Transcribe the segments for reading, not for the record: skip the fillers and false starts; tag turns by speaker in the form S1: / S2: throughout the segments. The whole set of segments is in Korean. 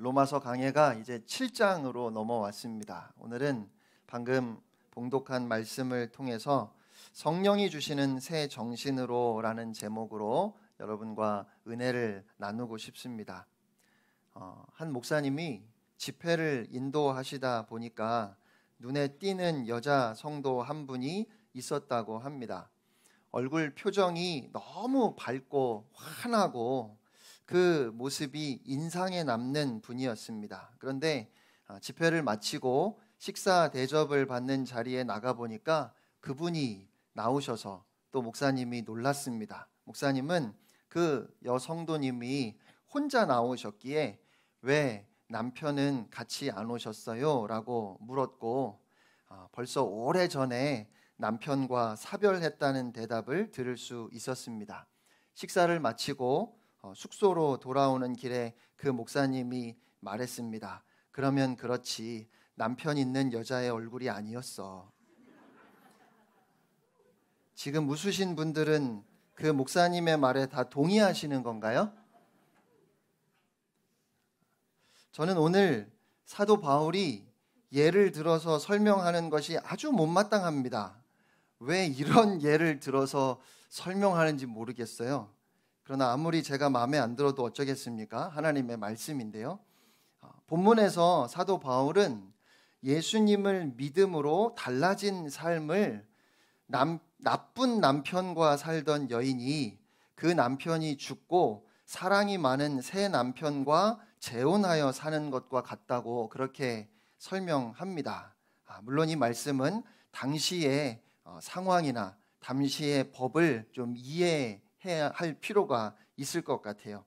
S1: 로마서 강해가 이제 7장으로 넘어왔습니다. 오늘은 방금 봉독한 말씀을 통해서 성령이 주시는 새 정신으로라는 제목으로 여러분과 은혜를 나누고 싶습니다. 한 목사님이 집회를 인도하시다 보니까 눈에 띄는 여자 성도 한 분이 있었다고 합니다. 얼굴 표정이 너무 밝고 환하고 그 모습이 인상에 남는 분이었습니다. 그런데 집회를 마치고 식사 대접을 받는 자리에 나가보니까 그분이 나오셔서 또 목사님이 놀랐습니다. 목사님은 그 여성도님이 혼자 나오셨기에 왜 남편은 같이 안 오셨어요? 라고 물었고 벌써 오래전에 남편과 사별했다는 대답을 들을 수 있었습니다. 식사를 마치고 숙소로 돌아오는 길에 그 목사님이 말했습니다. 그러면 그렇지, 남편 있는 여자의 얼굴이 아니었어. 지금 웃으신 분들은 그 목사님의 말에 다 동의하시는 건가요? 저는 오늘 사도 바울이 예를 들어서 설명하는 것이 아주 못마땅합니다. 왜 이런 예를 들어서 설명하는지 모르겠어요. 그러나 아무리 제가 마음에 안 들어도 어쩌겠습니까? 하나님의 말씀인데요. 본문에서 사도 바울은 예수님을 믿음으로 달라진 삶을 나쁜 남편과 살던 여인이 그 남편이 죽고 사랑이 많은 새 남편과 재혼하여 사는 것과 같다고 그렇게 설명합니다. 물론 이 말씀은 당시의 상황이나 당시의 법을 좀 이해해야 할 필요가 있을 것 같아요.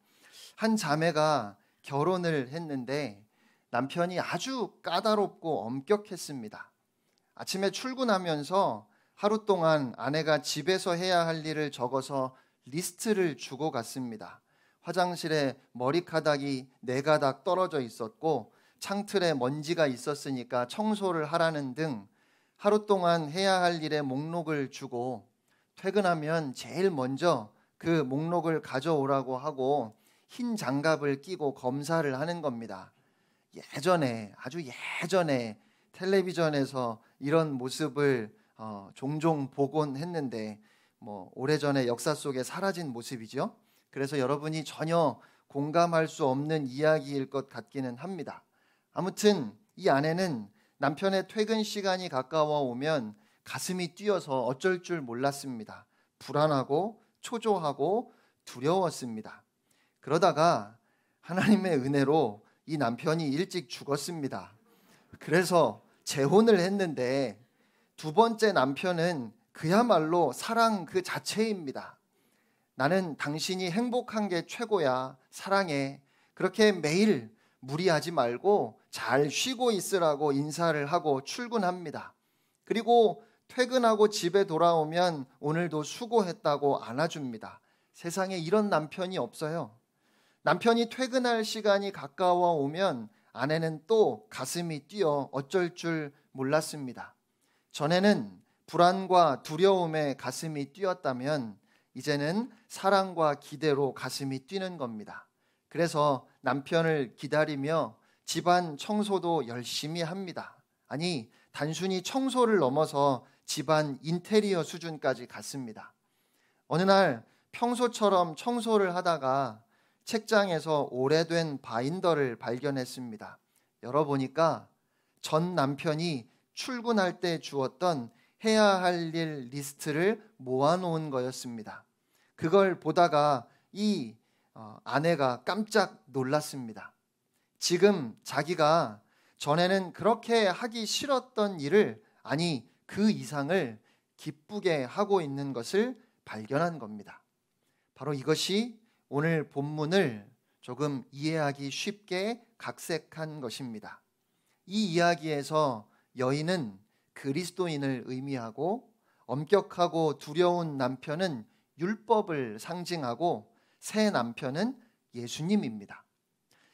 S1: 한 자매가 결혼을 했는데 남편이 아주 까다롭고 엄격했습니다. 아침에 출근하면서 하루 동안 아내가 집에서 해야 할 일을 적어서 리스트를 주고 갔습니다. 화장실에 머리카락이 4가닥 떨어져 있었고 창틀에 먼지가 있었으니까 청소를 하라는 등 하루 동안 해야 할 일의 목록을 주고 퇴근하면 제일 먼저 그 목록을 가져오라고 하고 흰 장갑을 끼고 검사를 하는 겁니다. 아주 예전에 텔레비전에서 이런 모습을 종종 보곤 했는데 오래전에 역사 속에 사라진 모습이죠. 그래서 여러분이 전혀 공감할 수 없는 이야기일 것 같기는 합니다. 아무튼 이 아내는 남편의 퇴근 시간이 가까워 오면 가슴이 뛰어서 어쩔 줄 몰랐습니다. 불안하고 초조하고 두려웠습니다. 그러다가 하나님의 은혜로 이 남편이 일찍 죽었습니다. 그래서 재혼을 했는데 두 번째 남편은 그야말로 사랑 그 자체입니다. 나는 당신이 행복한 게 최고야. 사랑해. 그렇게 매일 무리하지 말고 잘 쉬고 있으라고 인사를 하고 출근합니다. 그리고 퇴근하고 집에 돌아오면 오늘도 수고했다고 안아줍니다. 세상에 이런 남편이 없어요. 남편이 퇴근할 시간이 가까워 오면 아내는 또 가슴이 뛰어 어쩔 줄 몰랐습니다. 전에는 불안과 두려움에 가슴이 뛰었다면 이제는 사랑과 기대로 가슴이 뛰는 겁니다. 그래서 남편을 기다리며 집안 청소도 열심히 합니다. 아니, 단순히 청소를 넘어서 집안 인테리어 수준까지 갔습니다. 어느 날 평소처럼 청소를 하다가 책장에서 오래된 바인더를 발견했습니다. 열어보니까 전 남편이 출근할 때 주었던 해야 할 일 리스트를 모아놓은 거였습니다. 그걸 보다가 이 아내가 깜짝 놀랐습니다. 지금 자기가 전에는 그렇게 하기 싫었던 일을, 아니 그 이상을 기쁘게 하고 있는 것을 발견한 겁니다. 바로 이것이 오늘 본문을 조금 이해하기 쉽게 각색한 것입니다. 이 이야기에서 여인은 그리스도인을 의미하고 엄격하고 두려운 남편은 율법을 상징하고 새 남편은 예수님입니다.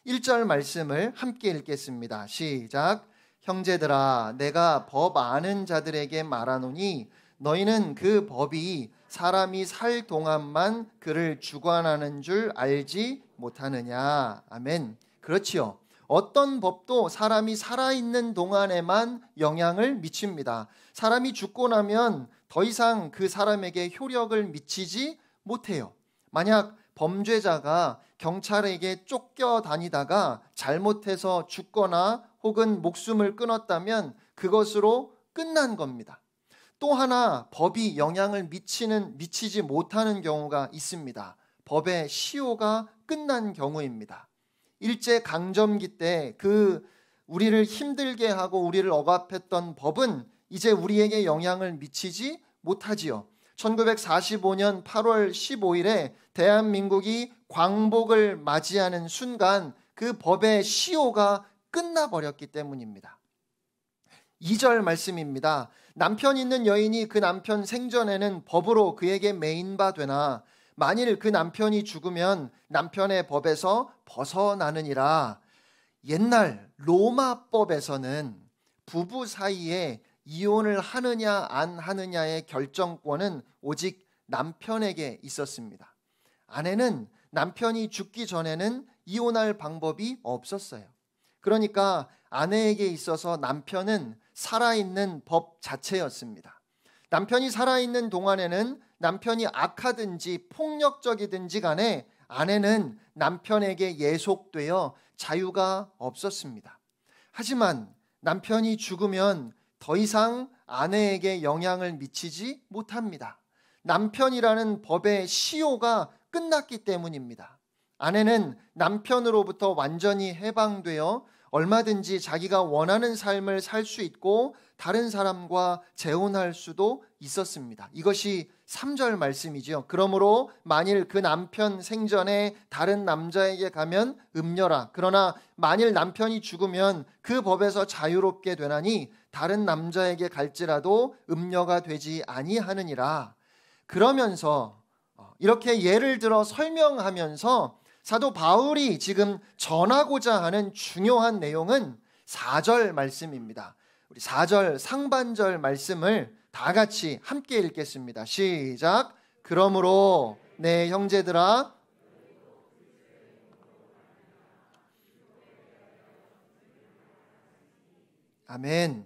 S1: 1절 말씀을 함께 읽겠습니다. 시작. 형제들아, 내가 법 아는 자들에게 말하노니 너희는 그 법이 사람이 살 동안만 그를 주관하는 줄 알지 못하느냐. 아멘. 그렇지요. 어떤 법도 사람이 살아있는 동안에만 영향을 미칩니다. 사람이 죽고 나면 더 이상 그 사람에게 효력을 미치지 못해요. 만약 범죄자가 경찰에게 쫓겨다니다가 잘못해서 죽거나 혹은 목숨을 끊었다면 그것으로 끝난 겁니다. 또 하나 법이 영향을 미치지 못하는 경우가 있습니다. 법의 시효가 끝난 경우입니다. 일제 강점기 때 우리를 힘들게 하고 우리를 억압했던 법은 이제 우리에게 영향을 미치지 못하지요. 1945년 8월 15일에 대한민국이 광복을 맞이하는 순간 그 법의 시효가 끝나버렸기 때문입니다. 2절 말씀입니다. 남편 있는 여인이 그 남편 생전에는 법으로 그에게 매인 바 되나 만일 그 남편이 죽으면 남편의 법에서 벗어나느니라. 옛날 로마법에서는 부부 사이에 이혼을 하느냐 안 하느냐의 결정권은 오직 남편에게 있었습니다. 아내는 남편이 죽기 전에는 이혼할 방법이 없었어요. 그러니까 아내에게 있어서 남편은 살아있는 법 자체였습니다. 남편이 살아있는 동안에는 남편이 악하든지 폭력적이든지 간에 아내는 남편에게 예속되어 자유가 없었습니다. 하지만 남편이 죽으면 더 이상 아내에게 영향을 미치지 못합니다. 남편이라는 법의 시효가 끝났기 때문입니다. 아내는 남편으로부터 완전히 해방되어 얼마든지 자기가 원하는 삶을 살 수 있고 다른 사람과 재혼할 수도 있었습니다. 이것이 3절 말씀이지요. 그러므로 만일 그 남편 생전에 다른 남자에게 가면 음녀라. 그러나 만일 남편이 죽으면 그 법에서 자유롭게 되나니 다른 남자에게 갈지라도 음녀가 되지 아니하느니라. 그러면서 이렇게 예를 들어 설명하면서 사도 바울이 지금 전하고자 하는 중요한 내용은 4절 말씀입니다. 우리 4절 상반절 말씀을 다 같이 함께 읽겠습니다. 시작. 그러므로 내 형제들아 아멘.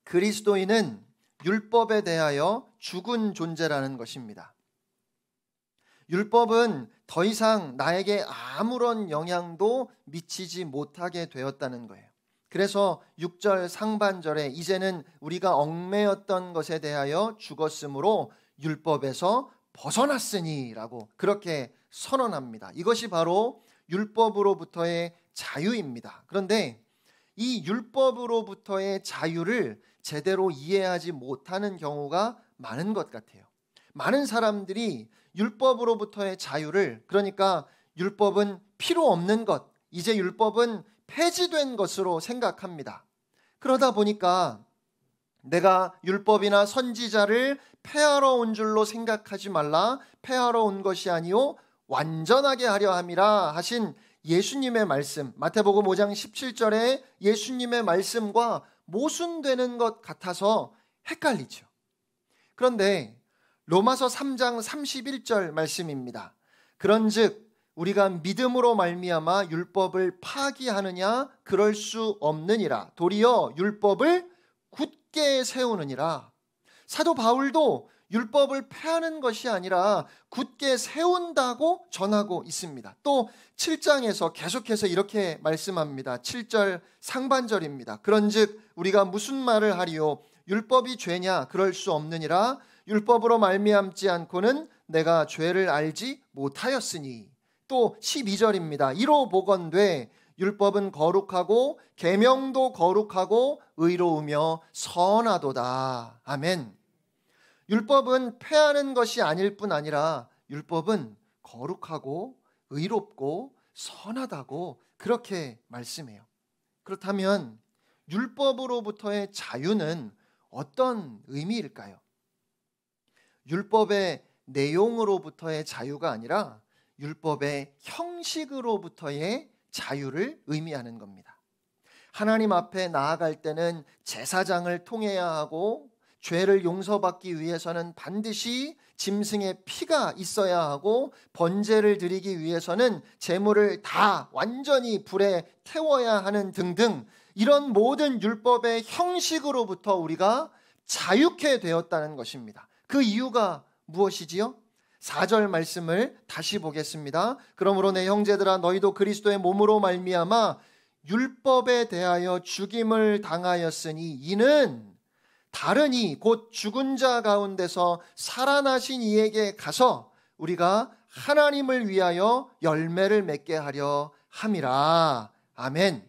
S1: 그리스도인은 율법에 대하여 죽은 존재라는 것입니다. 율법은 더 이상 나에게 아무런 영향도 미치지 못하게 되었다는 거예요. 그래서 6절 상반절에 이제는 우리가 얽매였던 것에 대하여 죽었으므로 율법에서 벗어났으니라고 그렇게 선언합니다. 이것이 바로 율법으로부터의 자유입니다. 그런데 이 율법으로부터의 자유를 제대로 이해하지 못하는 경우가 많은 것 같아요. 많은 사람들이 율법으로부터의 자유를, 그러니까 율법은 필요 없는 것, 이제 율법은 폐지된 것으로 생각합니다. 그러다 보니까 내가 율법이나 선지자를 폐하러 온 줄로 생각하지 말라. 폐하러 온 것이 아니요 완전하게 하려 함이라 하신 예수님의 말씀, 마태복음 5장 17절에 예수님의 말씀과 모순되는 것 같아서 헷갈리죠. 그런데 로마서 3장 31절 말씀입니다. 그런즉 우리가 믿음으로 말미암아 율법을 파기하느냐 그럴 수 없느니라. 도리어 율법을 굳게 세우느니라. 사도 바울도 율법을 폐하는 것이 아니라 굳게 세운다고 전하고 있습니다. 또 7장에서 계속해서 이렇게 말씀합니다. 7절 상반절입니다. 그런즉 우리가 무슨 말을 하리요? 율법이 죄냐? 그럴 수 없느니라. 율법으로 말미암지 않고는 내가 죄를 알지 못하였으니. 또 12절입니다. 이로 보건대 율법은 거룩하고 계명도 거룩하고 의로우며 선하도다. 아멘. 율법은 폐하는 것이 아닐 뿐 아니라 율법은 거룩하고 의롭고 선하다고 그렇게 말씀해요. 그렇다면 율법으로부터의 자유는 어떤 의미일까요? 율법의 내용으로부터의 자유가 아니라 율법의 형식으로부터의 자유를 의미하는 겁니다. 하나님 앞에 나아갈 때는 제사장을 통해야 하고 죄를 용서받기 위해서는 반드시 짐승의 피가 있어야 하고 번제를 드리기 위해서는 제물을 다 완전히 불에 태워야 하는 등등 이런 모든 율법의 형식으로부터 우리가 자유케 되었다는 것입니다. 그 이유가 무엇이지요? 4절 말씀을 다시 보겠습니다. 그러므로 내 형제들아 너희도 그리스도의 몸으로 말미암아 율법에 대하여 죽임을 당하였으니 이는 다른 이 곧 죽은 자 가운데서 살아나신 이에게 가서 우리가 하나님을 위하여 열매를 맺게 하려 함이라. 아멘.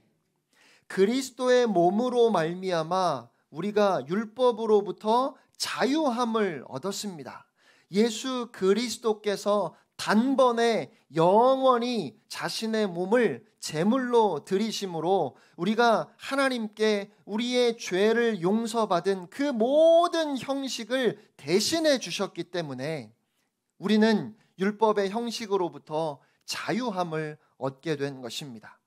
S1: 그리스도의 몸으로 말미암아 우리가 율법으로부터 자유함을 얻었습니다. 예수 그리스도께서 단번에 영원히 자신의 몸을 제물로 드리심으로 우리가 하나님께 우리의 죄를 용서받은 그 모든 형식을 대신해 주셨기 때문에 우리는 율법의 형식으로부터 자유함을 얻게 된 것입니다.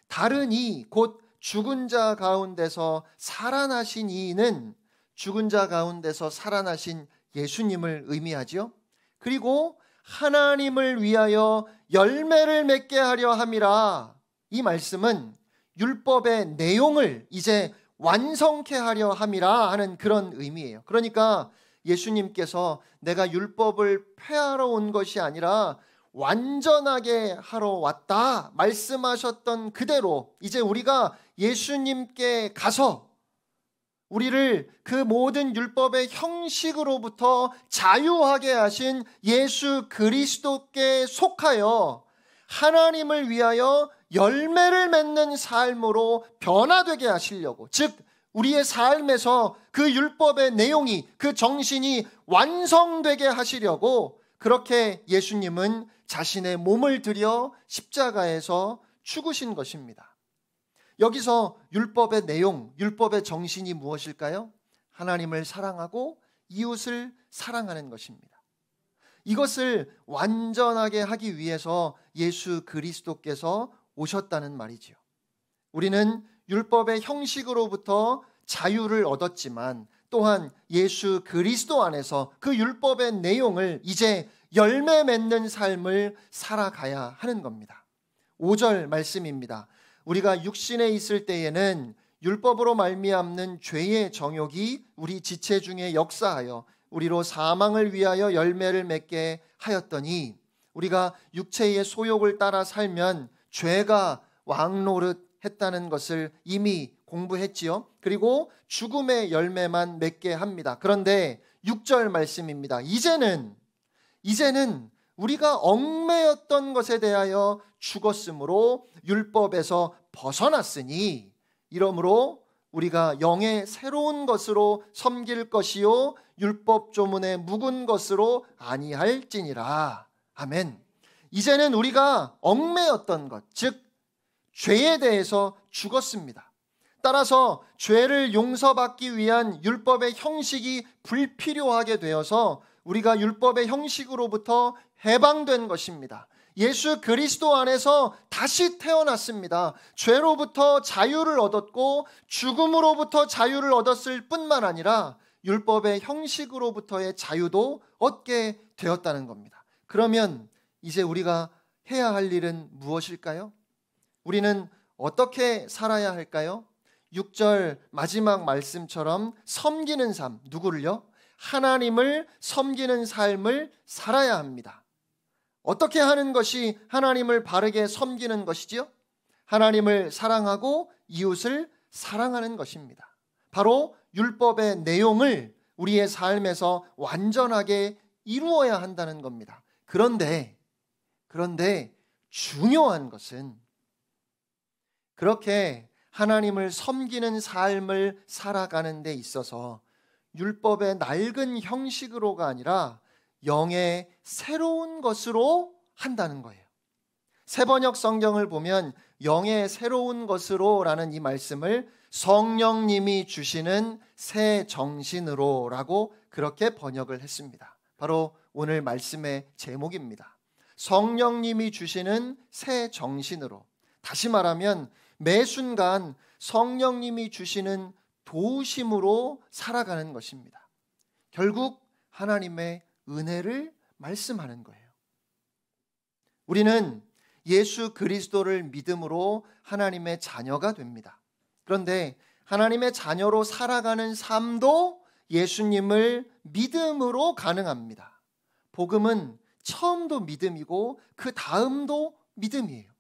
S1: 다른 이 곧 죽은 자 가운데서 살아나신 이는 죽은 자 가운데서 살아나신 예수님을 의미하지요. 그리고 하나님을 위하여 열매를 맺게 하려 함이라. 이 말씀은 율법의 내용을 이제 완성케 하려 함이라 하는 그런 의미예요. 그러니까 예수님께서 내가 율법을 폐하러 온 것이 아니라 완전하게 하러 왔다 말씀하셨던 그대로 이제 우리가 예수님께 가서 우리를 그 모든 율법의 형식으로부터 자유하게 하신 예수 그리스도께 속하여 하나님을 위하여 열매를 맺는 삶으로 변화되게 하시려고, 즉 우리의 삶에서 그 율법의 내용이, 그 정신이 완성되게 하시려고 그렇게 예수님은 자신의 몸을 들여 십자가에서 죽으신 것입니다. 여기서 율법의 내용, 율법의 정신이 무엇일까요? 하나님을 사랑하고 이웃을 사랑하는 것입니다. 이것을 완전하게 하기 위해서 예수 그리스도께서 오셨다는 말이지요. 우리는 율법의 형식으로부터 자유를 얻었지만 또한 예수 그리스도 안에서 그 율법의 내용을 이제 열매 맺는 삶을 살아가야 하는 겁니다. 5절 말씀입니다. 우리가 육신에 있을 때에는 율법으로 말미암는 죄의 정욕이 우리 지체 중에 역사하여 우리로 사망을 위하여 열매를 맺게 하였더니 우리가 육체의 소욕을 따라 살면 죄가 왕노릇했다는 것을 이미 공부했지요. 그리고 죽음의 열매만 맺게 합니다. 그런데 6절 말씀입니다. 이제는 우리가 얽매였던 것에 대하여 죽었으므로 율법에서 벗어났으니 이러므로 우리가 영의 새로운 것으로 섬길 것이요 율법 조문의 묵은 것으로 아니할지니라. 아멘. 이제는 우리가 얽매였던 것, 즉 죄에 대해서 죽었습니다. 따라서 죄를 용서받기 위한 율법의 형식이 불필요하게 되어서 우리가 율법의 형식으로부터 해방된 것입니다. 예수 그리스도 안에서 다시 태어났습니다. 죄로부터 자유를 얻었고 죽음으로부터 자유를 얻었을 뿐만 아니라 율법의 형식으로부터의 자유도 얻게 되었다는 겁니다. 그러면 이제 우리가 해야 할 일은 무엇일까요? 우리는 어떻게 살아야 할까요? 6절 마지막 말씀처럼 섬기는 삶, 누구를요? 하나님을 섬기는 삶을 살아야 합니다. 어떻게 하는 것이 하나님을 바르게 섬기는 것이지요? 하나님을 사랑하고 이웃을 사랑하는 것입니다. 바로 율법의 내용을 우리의 삶에서 완전하게 이루어야 한다는 겁니다. 그런데 중요한 것은 그렇게 하나님을 섬기는 삶을 살아가는 데 있어서 율법의 낡은 형식으로가 아니라 영의 새로운 것으로 한다는 거예요. 새번역 성경을 보면 영의 새로운 것으로라는 이 말씀을 성령님이 주시는 새 정신으로라고 그렇게 번역을 했습니다. 바로 오늘 말씀의 제목입니다. 성령님이 주시는 새 정신으로. 다시 말하면 매 순간 성령님이 주시는 도우심으로 살아가는 것입니다. 결국 하나님의 은혜를 말씀하는 거예요. 우리는 예수 그리스도를 믿음으로 하나님의 자녀가 됩니다. 그런데 하나님의 자녀로 살아가는 삶도 예수님을 믿음으로 가능합니다. 복음은 처음도 믿음이고 그 다음도 믿음이에요.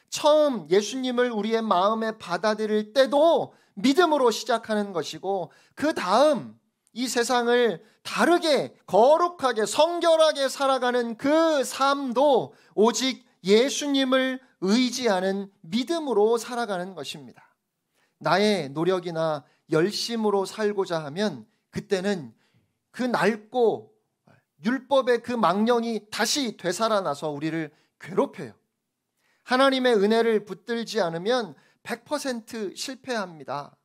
S1: 처음 예수님을 우리의 마음에 받아들일 때도 믿음으로 시작하는 것이고, 그 다음 이 세상을 다르게 거룩하게 성결하게 살아가는 그 삶도 오직 예수님을 의지하는 믿음으로 살아가는 것입니다. 나의 노력이나 열심으로 살고자 하면 그때는 그 낡고 율법의 그 망령이 다시 되살아나서 우리를 괴롭혀요. 하나님의 은혜를 붙들지 않으면 100% 실패합니다.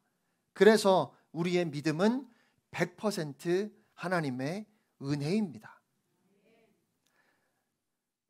S1: 그래서 우리의 믿음은 100% 하나님의 은혜입니다.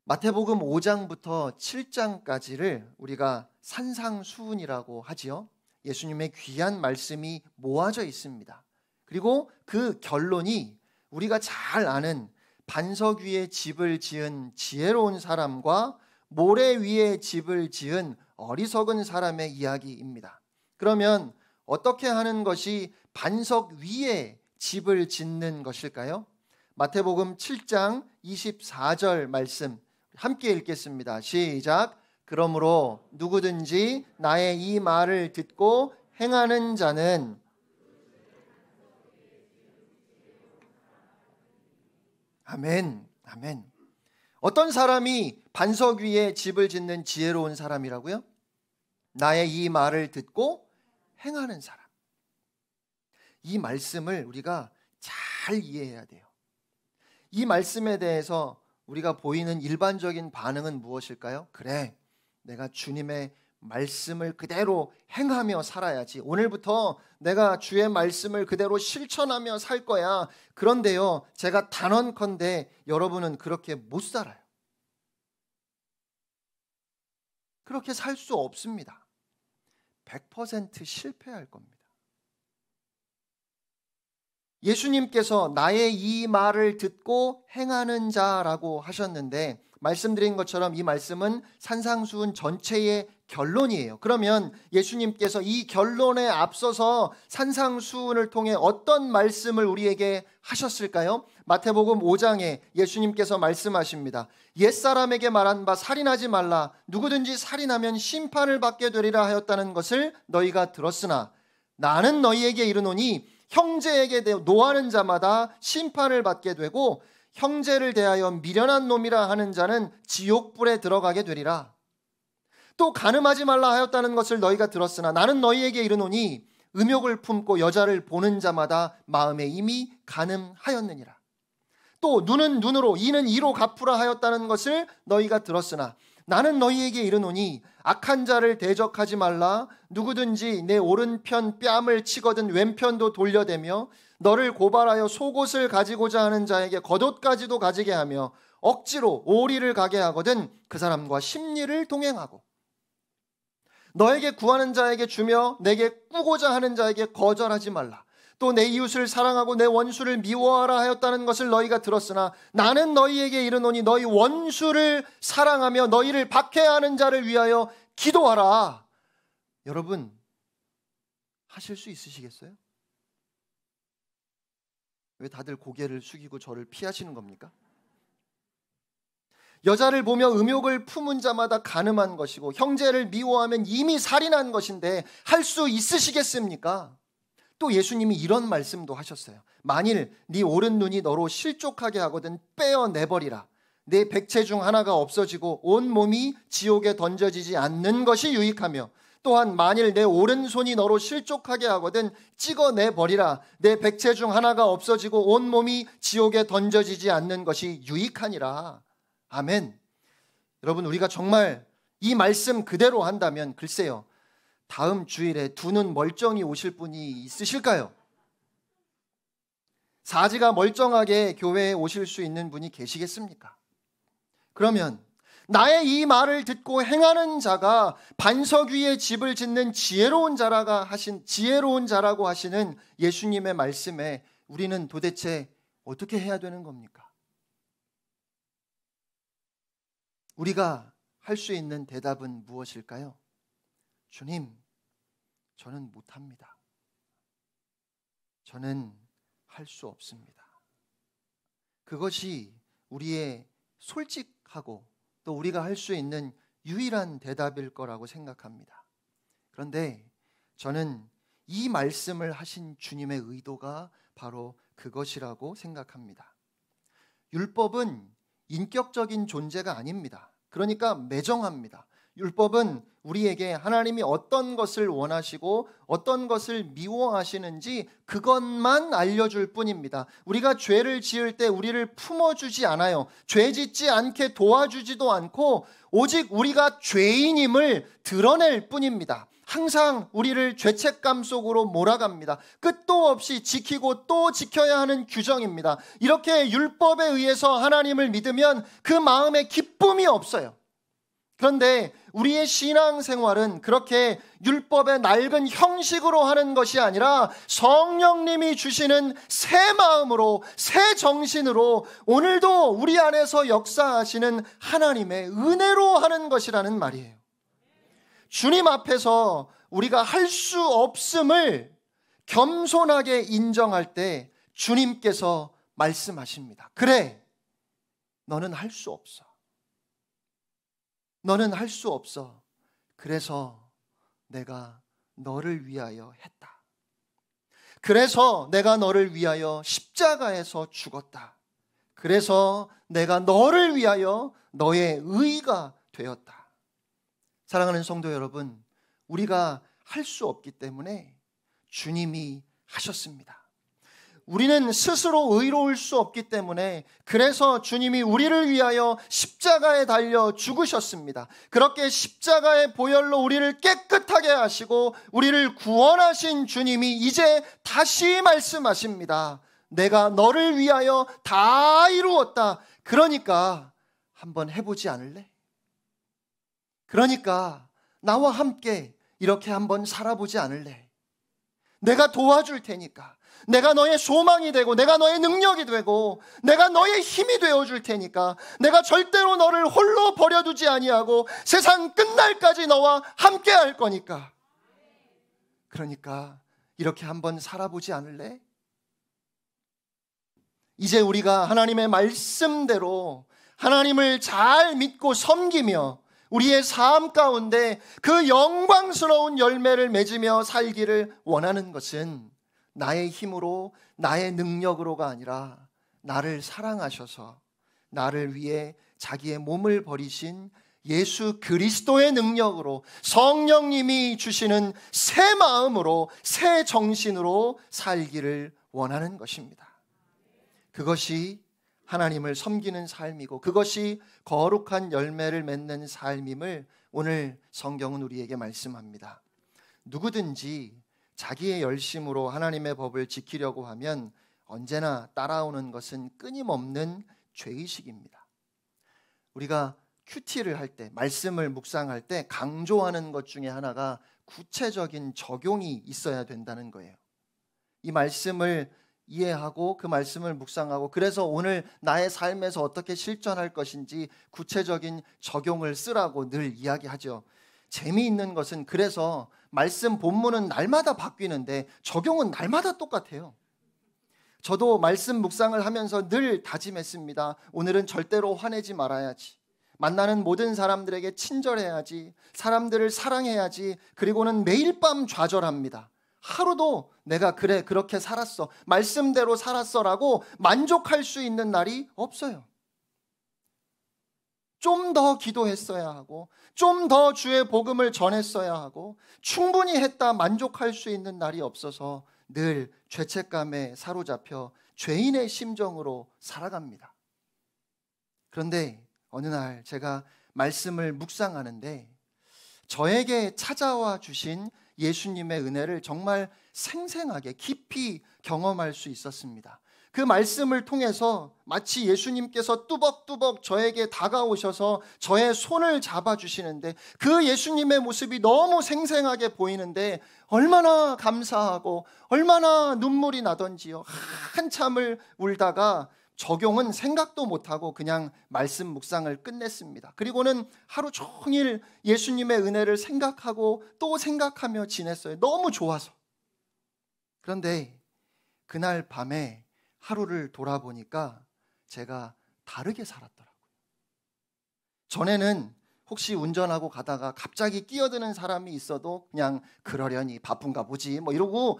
S1: 마태복음 5장부터 7장까지를 우리가 산상수훈이라고 하지요. 예수님의 귀한 말씀이 모아져 있습니다. 그리고 그 결론이 우리가 잘 아는 반석 위에 집을 지은 지혜로운 사람과 모래 위에 집을 지은 어리석은 사람의 이야기입니다. 그러면 어떻게 하는 것이 반석 위에 집을 짓는 것일까요? 마태복음 7장 24절 말씀 함께 읽겠습니다. 시작. 그러므로 누구든지 나의 이 말을 듣고 행하는 자는 아멘, 아멘. 어떤 사람이 반석 위에 집을 짓는 지혜로운 사람이라고요? 나의 이 말을 듣고 행하는 사람. 이 말씀을 우리가 잘 이해해야 돼요. 이 말씀에 대해서 우리가 보이는 일반적인 반응은 무엇일까요? 그래, 내가 주님의 말씀을 그대로 행하며 살아야지. 오늘부터 내가 주의 말씀을 그대로 실천하며 살 거야. 그런데요, 제가 단언컨대 여러분은 그렇게 못 살아요. 그렇게 살 수 없습니다. 100% 실패할 겁니다. 예수님께서 나의 이 말을 듣고 행하는 자라고 하셨는데, 말씀드린 것처럼 이 말씀은 산상수훈 전체의 결론이에요. 그러면 예수님께서 이 결론에 앞서서 산상수훈을 통해 어떤 말씀을 우리에게 하셨을까요? 마태복음 5장에 예수님께서 말씀하십니다. 옛사람에게 말한 바 살인하지 말라. 누구든지 살인하면 심판을 받게 되리라 하였다는 것을 너희가 들었으나 나는 너희에게 이르노니 형제에게 노하는 자마다 심판을 받게 되고 형제를 대하여 미련한 놈이라 하는 자는 지옥불에 들어가게 되리라. 또 간음하지 말라 하였다는 것을 너희가 들었으나 나는 너희에게 이르노니 음욕을 품고 여자를 보는 자마다 마음에 이미 간음하였느니라. 또 눈은 눈으로 이는 이로 갚으라 하였다는 것을 너희가 들었으나 나는 너희에게 이르노니 악한 자를 대적하지 말라. 누구든지 내 오른편 뺨을 치거든 왼편도 돌려대며 너를 고발하여 속옷을 가지고자 하는 자에게 겉옷까지도 가지게 하며 억지로 오리를 가게 하거든 그 사람과 심리를 동행하고 너에게 구하는 자에게 주며 내게 꾸고자 하는 자에게 거절하지 말라. 또 내 이웃을 사랑하고 내 원수를 미워하라 하였다는 것을 너희가 들었으나 나는 너희에게 이르노니 너희 원수를 사랑하며 너희를 박해하는 자를 위하여 기도하라. 여러분, 하실 수 있으시겠어요? 왜 다들 고개를 숙이고 저를 피하시는 겁니까? 여자를 보며 음욕을 품은 자마다 간음한 것이고 형제를 미워하면 이미 살인한 것인데 할 수 있으시겠습니까? 또 예수님이 이런 말씀도 하셨어요. 만일 네 오른 눈이 너로 실족하게 하거든 빼어내버리라. 내 백체 중 하나가 없어지고 온 몸이 지옥에 던져지지 않는 것이 유익하며 또한 만일 내 오른손이 너로 실족하게 하거든 찍어내버리라. 내 백체 중 하나가 없어지고 온 몸이 지옥에 던져지지 않는 것이 유익하니라. 아멘. 여러분, 우리가 정말 이 말씀 그대로 한다면 글쎄요, 다음 주일에 두 눈 멀쩡히 오실 분이 있으실까요? 사지가 멀쩡하게 교회에 오실 수 있는 분이 계시겠습니까? 그러면 나의 이 말을 듣고 행하는 자가 반석 위에 집을 짓는 지혜로운 자라고 하시는 예수님의 말씀에 우리는 도대체 어떻게 해야 되는 겁니까? 우리가 할 수 있는 대답은 무엇일까요? 주님, 저는 못합니다. 저는 할 수 없습니다. 그것이 우리의 솔직하고 또 우리가 할 수 있는 유일한 대답일 거라고 생각합니다. 그런데 저는 이 말씀을 하신 주님의 의도가 바로 그것이라고 생각합니다. 율법은 인격적인 존재가 아닙니다. 그러니까 매정합니다. 율법은 우리에게 하나님이 어떤 것을 원하시고 어떤 것을 미워하시는지 그것만 알려줄 뿐입니다. 우리가 죄를 지을 때 우리를 품어주지 않아요. 죄 짓지 않게 도와주지도 않고 오직 우리가 죄인임을 드러낼 뿐입니다. 항상 우리를 죄책감 속으로 몰아갑니다. 끝도 없이 지키고 또 지켜야 하는 규정입니다. 이렇게 율법에 의해서 하나님을 믿으면 그 마음에 기쁨이 없어요. 그런데 우리의 신앙생활은 그렇게 율법의 낡은 형식으로 하는 것이 아니라 성령님이 주시는 새 마음으로, 새 정신으로 오늘도 우리 안에서 역사하시는 하나님의 은혜로 하는 것이라는 말이에요. 주님 앞에서 우리가 할 수 없음을 겸손하게 인정할 때 주님께서 말씀하십니다. 그래, 너는 할 수 없어. 너는 할 수 없어. 그래서 내가 너를 위하여 했다. 그래서 내가 너를 위하여 십자가에서 죽었다. 그래서 내가 너를 위하여 너의 의가 되었다. 사랑하는 성도 여러분, 우리가 할 수 없기 때문에 주님이 하셨습니다. 우리는 스스로 의로울 수 없기 때문에 그래서 주님이 우리를 위하여 십자가에 달려 죽으셨습니다. 그렇게 십자가의 보혈로 우리를 깨끗하게 하시고 우리를 구원하신 주님이 이제 다시 말씀하십니다. 내가 너를 위하여 다 이루었다. 그러니까 한번 해보지 않을래? 그러니까 나와 함께 이렇게 한번 살아보지 않을래? 내가 도와줄 테니까, 내가 너의 소망이 되고 내가 너의 능력이 되고 내가 너의 힘이 되어줄 테니까, 내가 절대로 너를 홀로 버려두지 아니하고 세상 끝날까지 너와 함께 할 거니까, 그러니까 이렇게 한번 살아보지 않을래? 이제 우리가 하나님의 말씀대로 하나님을 잘 믿고 섬기며 우리의 삶 가운데 그 영광스러운 열매를 맺으며 살기를 원하는 것은 나의 힘으로, 나의 능력으로가 아니라 나를 사랑하셔서 나를 위해 자기의 몸을 버리신 예수 그리스도의 능력으로, 성령님이 주시는 새 마음으로, 새 정신으로 살기를 원하는 것입니다. 그것이 하나님을 섬기는 삶이고 그것이 거룩한 열매를 맺는 삶임을 오늘 성경은 우리에게 말씀합니다. 누구든지 자기의 열심으로 하나님의 법을 지키려고 하면 언제나 따라오는 것은 끊임없는 죄의식입니다. 우리가 큐티를 할 때, 말씀을 묵상할 때 강조하는 것 중에 하나가 구체적인 적용이 있어야 된다는 거예요. 이 말씀을 이해하고 그 말씀을 묵상하고 그래서 오늘 나의 삶에서 어떻게 실천할 것인지 구체적인 적용을 쓰라고 늘 이야기하죠. 재미있는 것은 그래서 말씀 본문은 날마다 바뀌는데 적용은 날마다 똑같아요. 저도 말씀 묵상을 하면서 늘 다짐했습니다. 오늘은 절대로 화내지 말아야지. 만나는 모든 사람들에게 친절해야지. 사람들을 사랑해야지. 그리고는 매일 밤 좌절합니다. 하루도 내가 그래 그렇게 살았어, 말씀대로 살았어라고 만족할 수 있는 날이 없어요. 좀 더 기도했어야 하고 좀 더 주의 복음을 전했어야 하고 충분히 했다 만족할 수 있는 날이 없어서 늘 죄책감에 사로잡혀 죄인의 심정으로 살아갑니다. 그런데 어느 날 제가 말씀을 묵상하는데 저에게 찾아와 주신 예수님의 은혜를 정말 생생하게 깊이 경험할 수 있었습니다. 그 말씀을 통해서 마치 예수님께서 뚜벅뚜벅 저에게 다가오셔서 저의 손을 잡아주시는데 그 예수님의 모습이 너무 생생하게 보이는데 얼마나 감사하고 얼마나 눈물이 나던지요. 한참을 울다가 적용은 생각도 못하고 그냥 말씀 묵상을 끝냈습니다. 그리고는 하루 종일 예수님의 은혜를 생각하고 또 생각하며 지냈어요. 너무 좋아서. 그런데 그날 밤에 하루를 돌아보니까 제가 다르게 살았더라고요. 전에는 혹시 운전하고 가다가 갑자기 끼어드는 사람이 있어도 그냥 그러려니 바쁜가 보지 뭐 이러고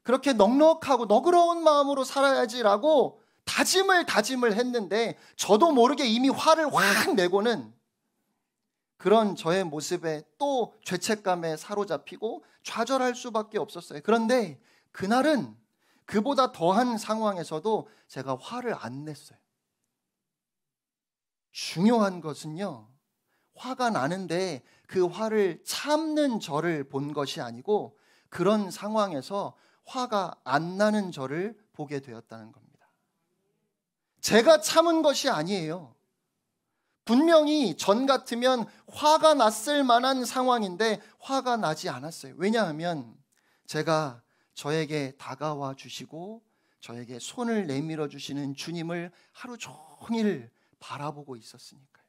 S1: 그렇게 넉넉하고 너그러운 마음으로 살아야지라고 다짐을 했는데 저도 모르게 이미 화를 확 내고는 그런 저의 모습에 또 죄책감에 사로잡히고 좌절할 수밖에 없었어요. 그런데 그날은 그보다 더한 상황에서도 제가 화를 안 냈어요. 중요한 것은요, 화가 나는데 그 화를 참는 저를 본 것이 아니고 그런 상황에서 화가 안 나는 저를 보게 되었다는 겁니다. 제가 참은 것이 아니에요. 분명히 전 같으면 화가 났을 만한 상황인데 화가 나지 않았어요. 왜냐하면 제가 저에게 다가와 주시고 저에게 손을 내밀어 주시는 주님을 하루 종일 바라보고 있었으니까요.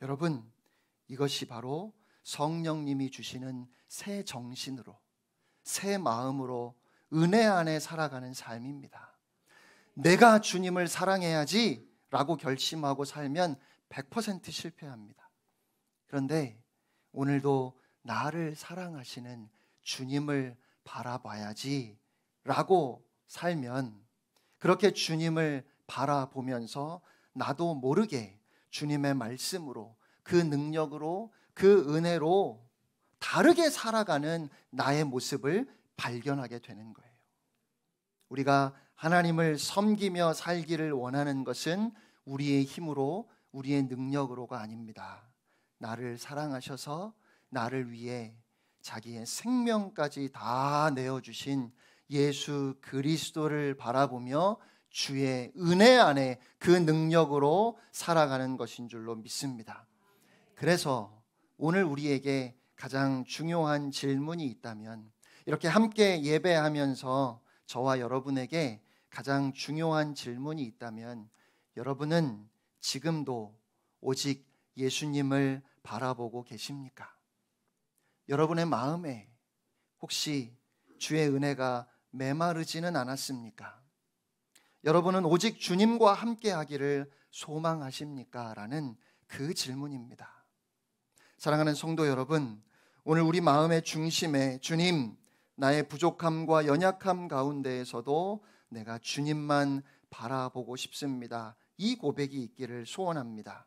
S1: 여러분, 이것이 바로 성령님이 주시는 새 정신으로, 새 마음으로 은혜 안에 살아가는 삶입니다. 내가 주님을 사랑해야지 라고 결심하고 살면 100% 실패합니다. 그런데 오늘도 나를 사랑하시는 주님을 바라봐야지 라고 살면, 그렇게 주님을 바라보면서 나도 모르게 주님의 말씀으로, 그 능력으로, 그 은혜로 다르게 살아가는 나의 모습을 발견하게 되는 거예요. 우리가 하나님을 섬기며 살기를 원하는 것은 우리의 힘으로, 우리의 능력으로가 아닙니다. 나를 사랑하셔서 나를 위해 자기의 생명까지 다 내어주신 예수 그리스도를 바라보며 주의 은혜 안에 그 능력으로 살아가는 것인 줄로 믿습니다. 그래서 오늘 우리에게 가장 중요한 질문이 있다면, 이렇게 함께 예배하면서 저와 여러분에게 가장 중요한 질문이 있다면, 여러분은 지금도 오직 예수님을 바라보고 계십니까? 여러분의 마음에 혹시 주의 은혜가 메마르지는 않았습니까? 여러분은 오직 주님과 함께 하기를 소망하십니까? 라는 그 질문입니다. 사랑하는 성도 여러분, 오늘 우리 마음의 중심에 주님, 나의 부족함과 연약함 가운데에서도 내가 주님만 바라보고 싶습니다. 이 고백이 있기를 소원합니다.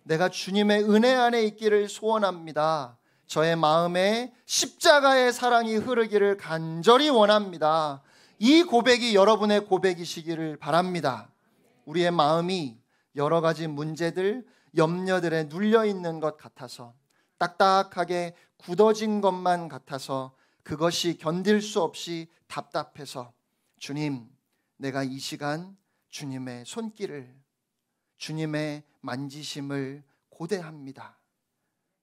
S1: 내가 주님의 은혜 안에 있기를 소원합니다. 저의 마음에 십자가의 사랑이 흐르기를 간절히 원합니다. 이 고백이 여러분의 고백이시기를 바랍니다. 우리의 마음이 여러 가지 문제들, 염려들에 눌려 있는 것 같아서, 딱딱하게 굳어진 것만 같아서, 그것이 견딜 수 없이 답답해서, 주님, 내가 이 시간 주님의 손길을, 주님의 만지심을 고대합니다.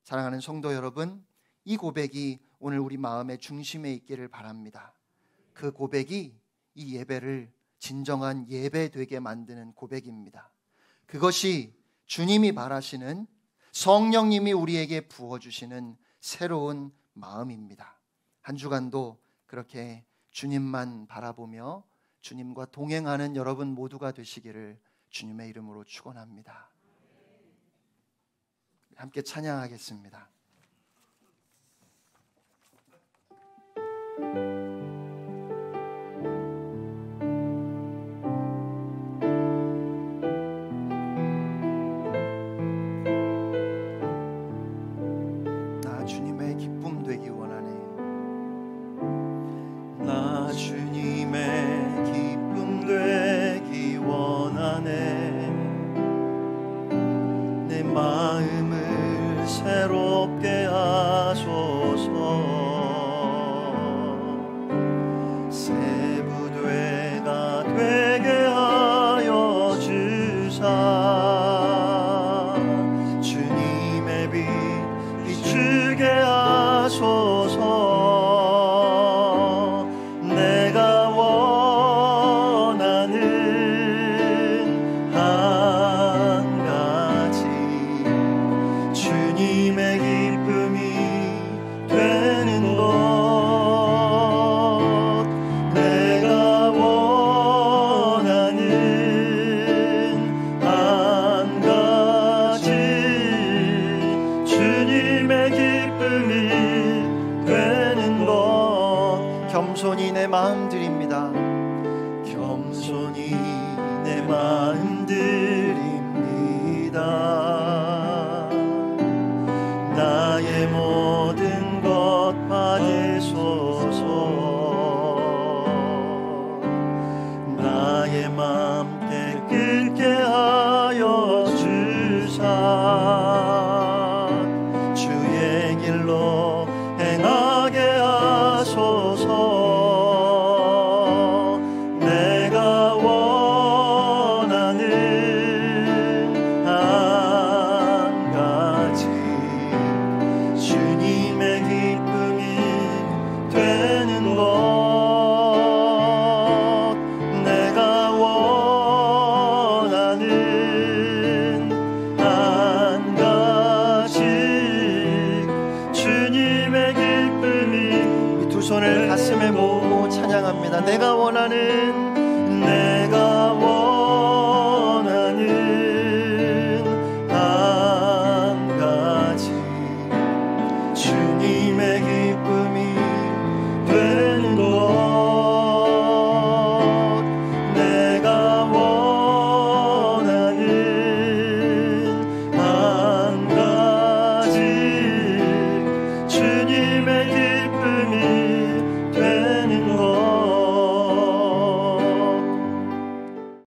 S1: 사랑하는 성도 여러분, 이 고백이 오늘 우리 마음의 중심에 있기를 바랍니다. 그 고백이 이 예배를 진정한 예배 되게 만드는 고백입니다. 그것이 주님이 바라시는, 성령님이 우리에게 부어주시는 새로운 마음입니다. 한 주간도 그렇게 주님만 바라보며 주님과 동행하는 여러분 모두가 되시기를 주님의 이름으로 축원합니다. 함께 찬양하겠습니다. 나 주님의 기쁨 되기 원하네.
S2: 나 주님의 기쁨 되기 원하네. 내 마음을 새롭게 하소서. 새 부되가 되게 하여 주사. 주님의 빛 비추게 하소서. 내가 원하는
S1: 겸손히 내 마음 드립니다.
S2: 겸손히 내 마음 드립니다. 나의 모든 것 받으소서.